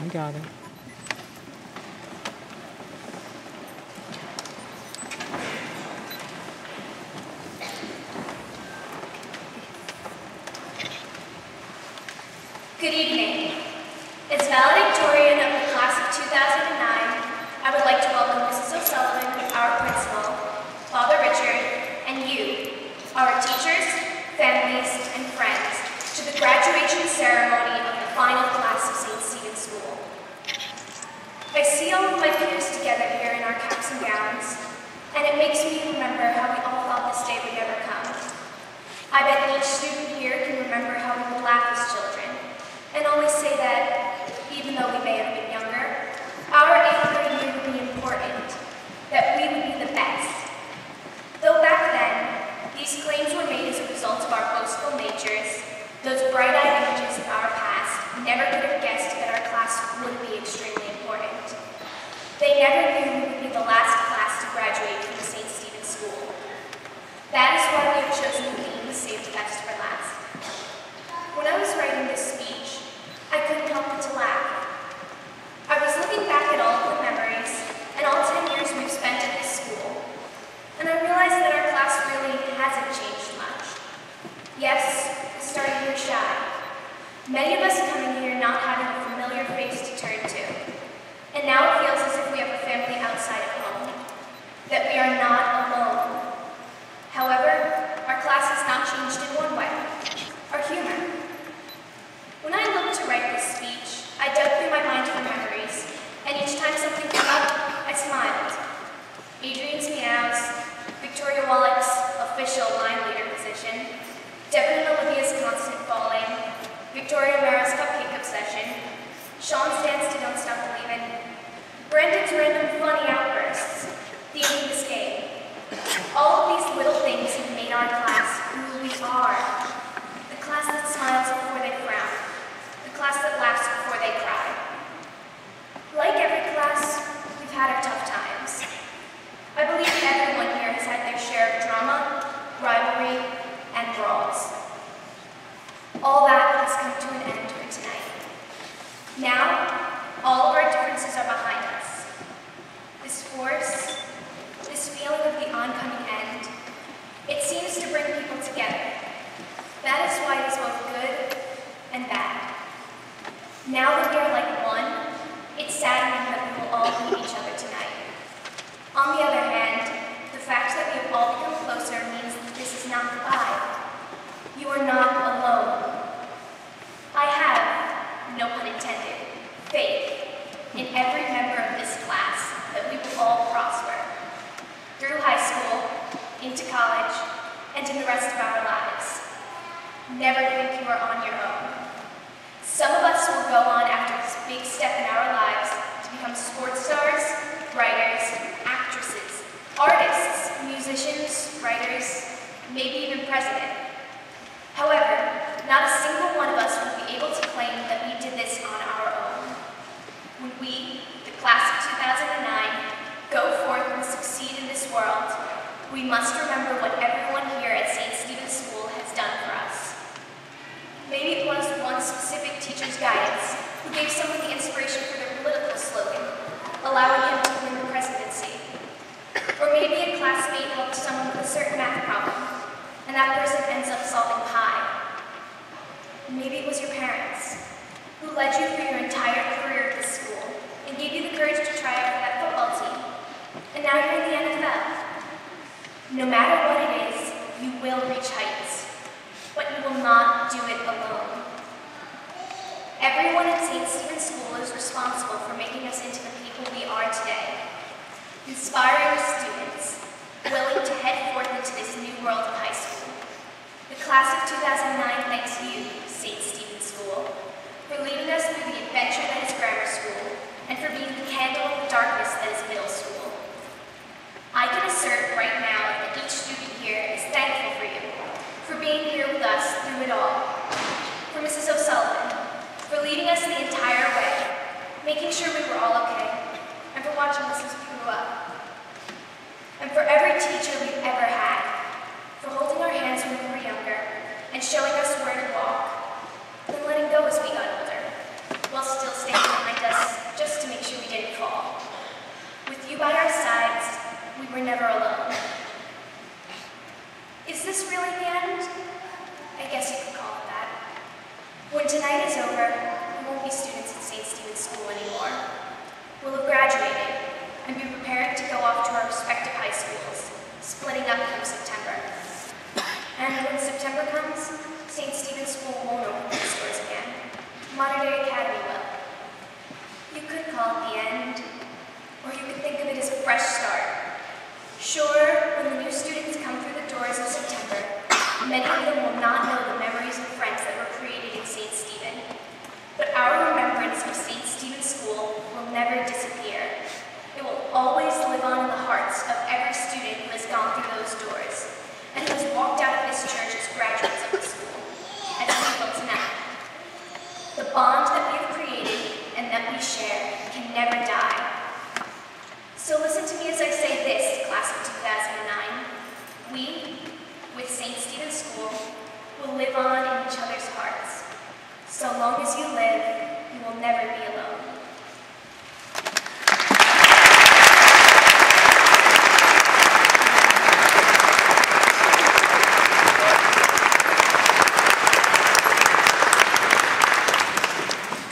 I got it. Good evening. As valedictorian of the class of 2009, I would like to welcome Mrs. O'Sullivan, our principal, Father Richard, and you, our teachers, families, and friends, to the graduation ceremony of the final class of St. Stephen's School. I see all of my peers together here in our caps and gowns, and it makes me remember how we all thought this day would never come. I bet each student here can remember how we would laugh as children, and always say that, even though we may have been younger, our 8th grade year would be important, that we would be the best. Though back then, these claims were made as a result of our boastful natures, those bright-eyed images of our past never could have guessed that our class would be extremely important. They never knew we would be the last class to graduate from the St. Stephen's School. That is why we have chosen the theme Save the Best for last. When I was writing this speech, I couldn't help but to laugh. I was looking back at all of the memories and all 10 years we've spent at this school, and I realized that our class really hasn't changed much. Yes, we started here shy. Many of us coming here not having a familiar face to turn to, and now it feels as if we have a family outside of home, that we are not alone. However, our class has not changed in one way, our humor. When I looked to write this speech, I dug through my mind for memories, and each time something came up, I smiled. Adrian's meows, Victoria Wallach's official line leader position, Devin and Olivia's constant falling, Victoria Mara's cupcake obsession, Sean's dance to Don't Stop Believin', Brandon's random funny outbursts, the this game. All of these little things have made our class who we are. The class that smiles before they frown. The class that laughs before they cry. Like every class, we've had our tough times. I believe everyone here has had their share of drama, rivalry, and brawls. All that has come to an end for tonight. Now, all of our differences are behind us. This force, this feeling of the oncoming end, it seems to bring people together. That is why it is both good and bad. Now that we are like one, it's saddening that we will all hate each other tonight. On the other hand, the fact that we have all become closer means that this is not goodbye. You are not alone. I have, no pun intended, faith in every member of this class that we will all prosper. Through high school, into college, and in the rest of our lives. Never think you are on your own. Some of us will go on after this big step in our lives to become sports stars, writers, actresses, artists, musicians, writers, maybe even president. However, not a single one of us will be able to claim that we did this on our own. When we, the class of 2009, go forth and succeed in this world, we must remember what everyone here at St. Stephen's School has done for us. Maybe it was one specific teacher's guidance who gave someone the inspiration for their political slogan, allowing him to win the presidency. Or maybe a classmate helped someone with a certain math problem, and that person ends up solving pi. Maybe it was your parents, who led you through your entire career at this school, and gave you the courage to try out for that football team. And now you're in the NFL. No matter what it is, you will reach heights, but you will not do it alone. Everyone at St. Stephen's School is responsible for making us into the people we are today. Inspiring students, willing to head forth into this new world of high school. The class of 2009 thanks you, St. Stephen's School, for leading us through the adventure that is grammar school, and for being the candle in the darkness that is middle school. I can assert right now that each student here is thankful for you, for being here with us through it all. For Mrs. O'Sullivan, for leading us the entire way, making sure we were all okay, and for watching us as we grew up. And for every teacher we've ever had, for holding our hands when we were younger, and showing us where to walk, and letting go as we got older, while still standing behind us we're never alone. Is this really the end? I guess you could call it that. When tonight is over, we won't be students at St. Stephen's School anymore. We'll have graduated and be prepared to go off to our respective high schools, splitting up come September. And when September comes, St. Stephen's School won't open its doors again. Modern Day Academy will. You could call it the end, or you could think of it as a fresh start. Sure, when the new students come through the doors in September, many of them will not know the memories and friends that were created in St. Stephen. But our remembrance of St. Stephen's School will never disappear. It will always live on in the hearts of every student who has gone through those doors and who has walked out of this church as graduates of the school, as we will tonight. The bond that we have created and that we share can never die. So listen to me as I say this, class of 2009. We, with St. Stephen's School, will live on in each other's hearts. So long as you live, you will never be alone.